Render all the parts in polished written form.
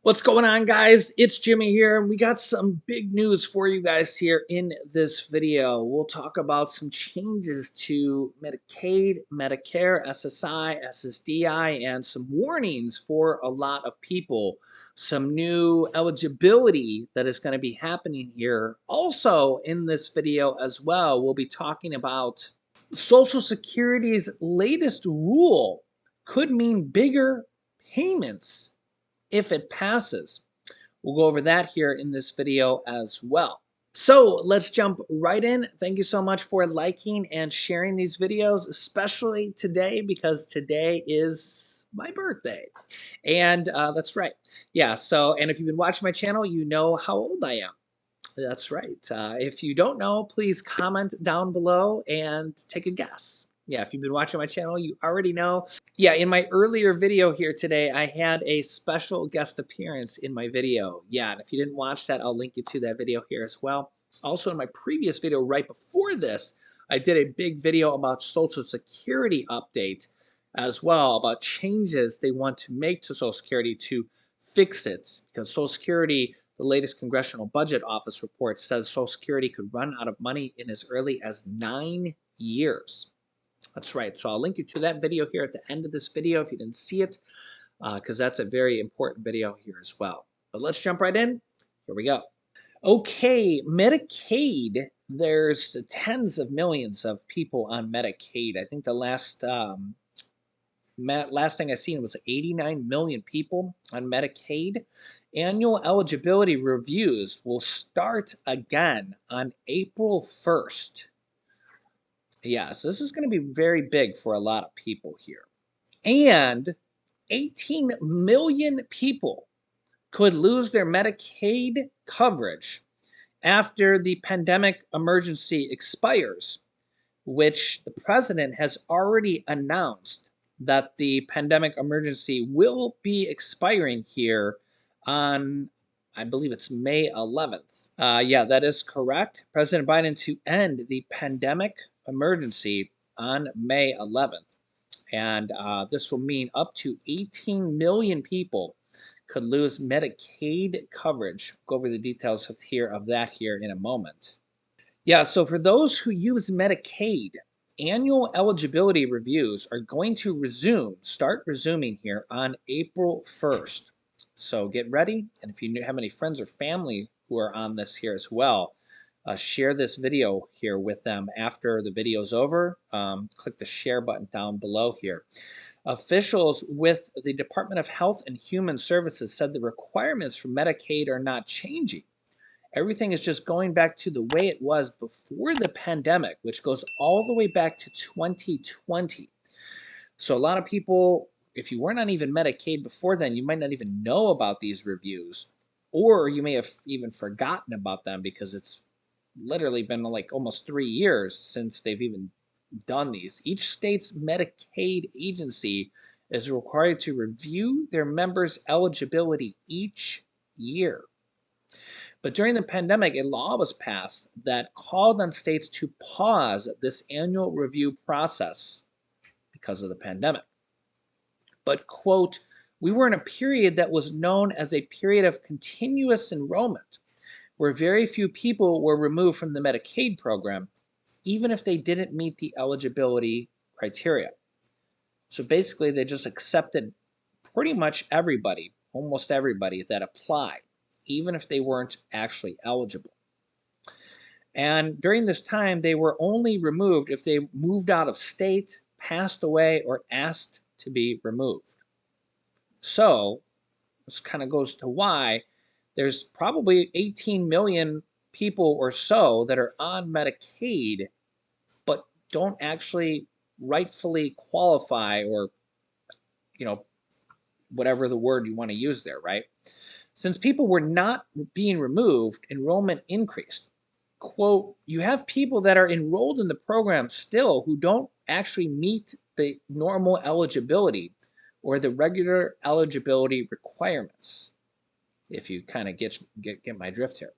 What's going on, guys? It's Jimmy here, and we got some big news for you guys here in this video. We'll talk about some changes to Medicaid, Medicare, SSI, SSDI, and some warnings for a lot of people. Some new eligibility that is going to be happening here. Also, in this video as well, we'll be talking about Social Security's latest rule could mean bigger payments if it passes. We'll go over that here in this video as well. So let's jump right in. Thank you so much for liking and sharing these videos, especially today because today is my birthday. And that's right. Yeah, so, and if you've been watching my channel, you know how old I am. That's right. If you don't know, please comment down below and take a guess. Yeah, if you've been watching my channel, you already know. Yeah, in my earlier video here today, I had a special guest appearance in my video. Yeah, and if you didn't watch that, I'll link you to that video here as well. Also, in my previous video right before this, I did a big video about Social Security update as well, about changes they want to make to Social Security to fix it. Because Social Security, the latest Congressional Budget Office report says Social Security could run out of money in as early as 9 years. That's right. So I'll link you to that video here at the end of this video if you didn't see it, because that's a very important video here as well. But let's jump right in. Here we go. Okay, Medicaid. There's tens of millions of people on Medicaid. I think the last thing I seen was 89 million people on Medicaid. Annual eligibility reviews will start again on April 1st. Yeah, so this is going to be very big for a lot of people here. And 18 million people could lose their Medicaid coverage after the pandemic emergency expires, which the president has already announced that the pandemic emergency will be expiring here on, I believe it's May 11th. Yeah, that is correct. President Biden to end the pandemic emergency on May 11th. And this will mean up to 18 million people could lose Medicaid coverage. Go over the details of that here in a moment. Yeah, so for those who use Medicaid, annual eligibility reviews are going to start resuming here on April 1st. So get ready, and if you have any friends or family who are on this here as well, share this video here with them after the video's over. Click the share button down below here. Officials with the Department of Health and Human Services said the requirements for Medicaid are not changing. Everything is just going back to the way it was before the pandemic, which goes all the way back to 2020. So a lot of people, if you weren't on even Medicaid before then, you might not even know about these reviews, or you may have even forgotten about them because it's literally been like almost 3 years since they've even done these. Each state's Medicaid agency is required to review their members' eligibility each year. But during the pandemic, a law was passed that called on states to pause this annual review process because of the pandemic. But, quote, we were in a period that was known as a period of continuous enrollment, where very few people were removed from the Medicaid program, even if they didn't meet the eligibility criteria. So basically, they just accepted pretty much everybody, almost everybody that applied, even if they weren't actually eligible. And during this time, they were only removed if they moved out of state, passed away, or asked to be removed. So this kind of goes to why there's probably 18 million people or so that are on Medicaid, but don't actually rightfully qualify, or, whatever the word you want to use there, right? Since people were not being removed, enrollment increased. Quote, you have people that are enrolled in the program still who don't actually meet the normal eligibility or the regular eligibility requirements, if you kind of get my drift here.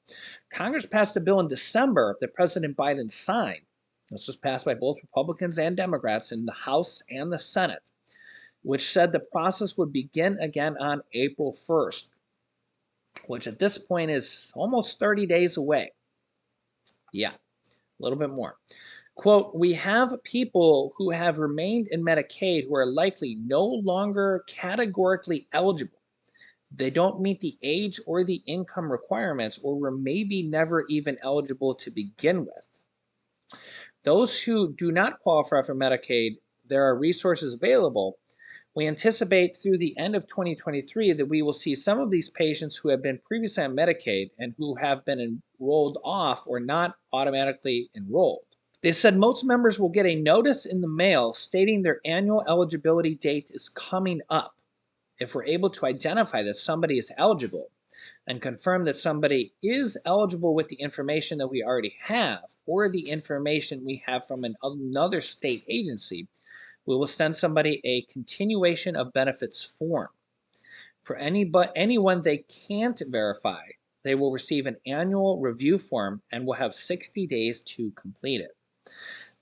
Congress passed a bill in December that President Biden signed. This was passed by both Republicans and Democrats in the House and the Senate, which said the process would begin again on April 1st. which at this point is almost 30 days away. Yeah, a little bit more. Quote, we have people who have remained in Medicaid who are likely no longer categorically eligible. They don't meet the age or the income requirements, or were maybe never even eligible to begin with. Those who do not qualify for Medicaid, there are resources available. We anticipate through the end of 2023 that we will see some of these patients who have been previously on Medicaid and who have been enrolled off or not automatically enrolled. They said most members will get a notice in the mail stating their annual eligibility date is coming up. If we're able to identify that somebody is eligible and confirm that somebody is eligible with the information that we already have or the information we have from another state agency, we will send somebody a continuation of benefits form. For anyone they can't verify, they will receive an annual review form and will have 60 days to complete it.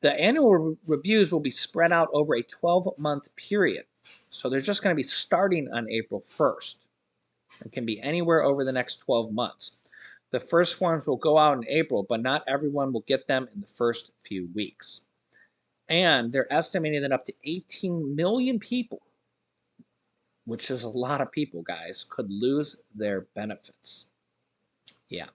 The annual reviews will be spread out over a 12-month period. So they're just going to be starting on April 1st. It can be anywhere over the next 12 months. The first forms will go out in April, but not everyone will get them in the first few weeks. And they're estimating that up to 18 million people, which is a lot of people, guys, could lose their benefits. Yeah.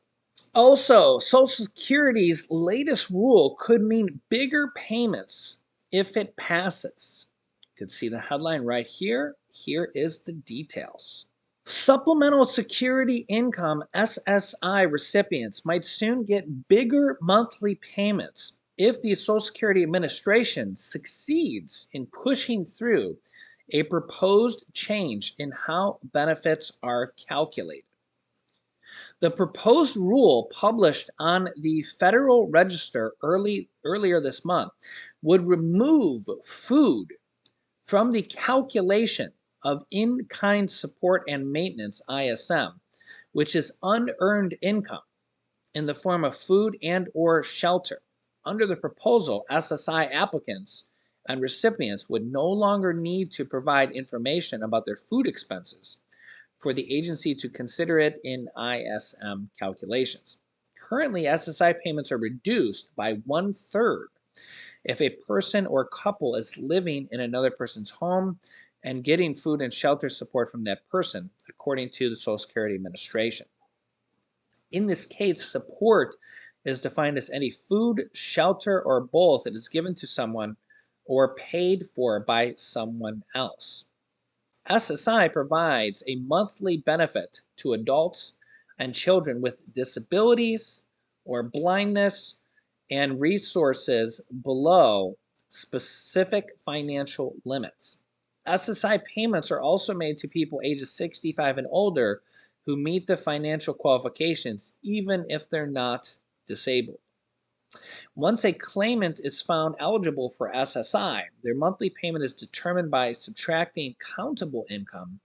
Also, Social Security's latest rule could mean bigger payments if it passes. You can see the headline right here. Here is the details. Supplemental Security Income SSI recipients might soon get bigger monthly payments if the Social Security Administration succeeds in pushing through a proposed change in how benefits are calculated. The proposed rule, published on the Federal Register earlier this month, would remove food from the calculation of in-kind support and maintenance ISM, which is unearned income in the form of food and or shelter. Under the proposal, SSI applicants and recipients would no longer need to provide information about their food expenses for the agency to consider it in ISM calculations. Currently, SSI payments are reduced by 1/3 if a person or couple is living in another person's home and getting food and shelter support from that person, according to the Social Security Administration. In this case, support is defined as any food, shelter, or both that is given to someone or paid for by someone else. SSI provides a monthly benefit to adults and children with disabilities or blindness and resources below specific financial limits. SSI payments are also made to people ages 65 and older who meet the financial qualifications, even if they're not disabled. Once a claimant is found eligible for SSI, their monthly payment is determined by subtracting countable income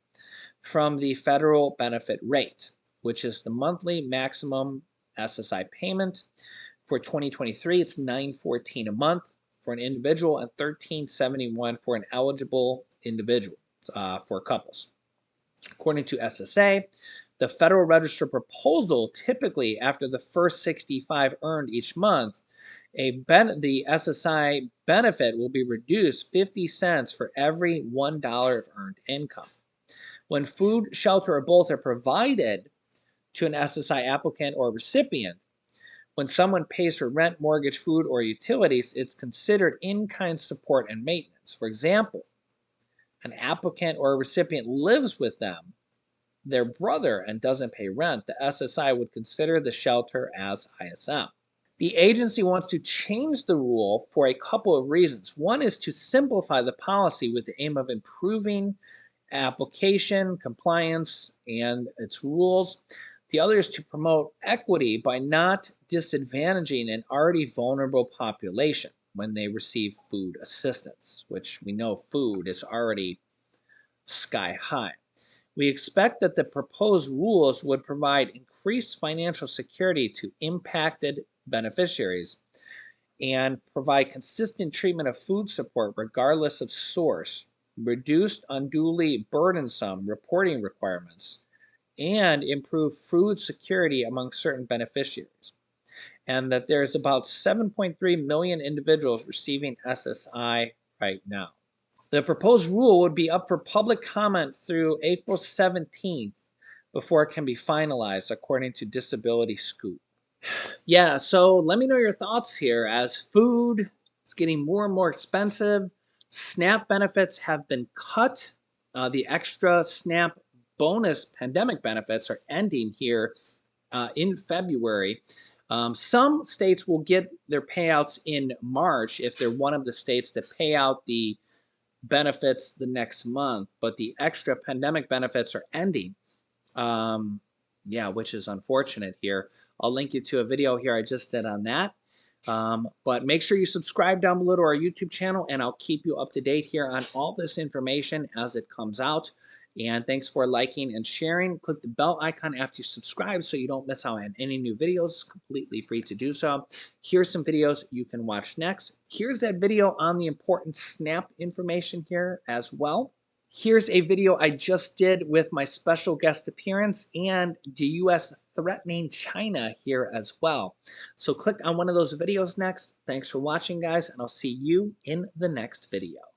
from the federal benefit rate, which is the monthly maximum SSI payment. For 2023, it's $914 a month for an individual and $1371 for an eligible individual for couples. According to SSA, the Federal Register proposal, typically after the first 65 earned each month, the SSI benefit will be reduced 50 cents for every $1 of earned income. When food, shelter, or both are provided to an SSI applicant or recipient, when someone pays for rent, mortgage, food, or utilities, it's considered in-kind support and maintenance. For example, an applicant or a recipient lives with them, their brother, and doesn't pay rent, the SSI would consider the shelter as ISM. The agency wants to change the rule for a couple of reasons. One is to simplify the policy with the aim of improving application, compliance, and its rules. The other is to promote equity by not disadvantaging an already vulnerable population when they receive food assistance, which we know food is already sky high. We expect that the proposed rules would provide increased financial security to impacted beneficiaries and provide consistent treatment of food support regardless of source, reduced unduly burdensome reporting requirements, and improve food security among certain beneficiaries, and that there's about 7.3 million individuals receiving SSI right now. The proposed rule would be up for public comment through April 17th before it can be finalized, according to Disability Scoop. Yeah, so let me know your thoughts here. As food is getting more and more expensive, SNAP benefits have been cut. The extra SNAP bonus pandemic benefits are ending here in February. Some states will get their payouts in March if they're one of the states that pay out the benefits the next month, but the extra pandemic benefits are ending. Um, yeah, which is unfortunate here. I'll link you to a video here I just did on that. But make sure you subscribe down below to our YouTube channel, and I'll keep you up to date here on all this information as it comes out. And thanks for liking and sharing. Click the bell icon after you subscribe so you don't miss out on any new videos. It's completely free to do so. Here's some videos you can watch next. Here's that video on the important SNAP information here as well. Here's a video I just did with my special guest appearance and the US threatening China here as well. So click on one of those videos next. Thanks for watching, guys, and I'll see you in the next video.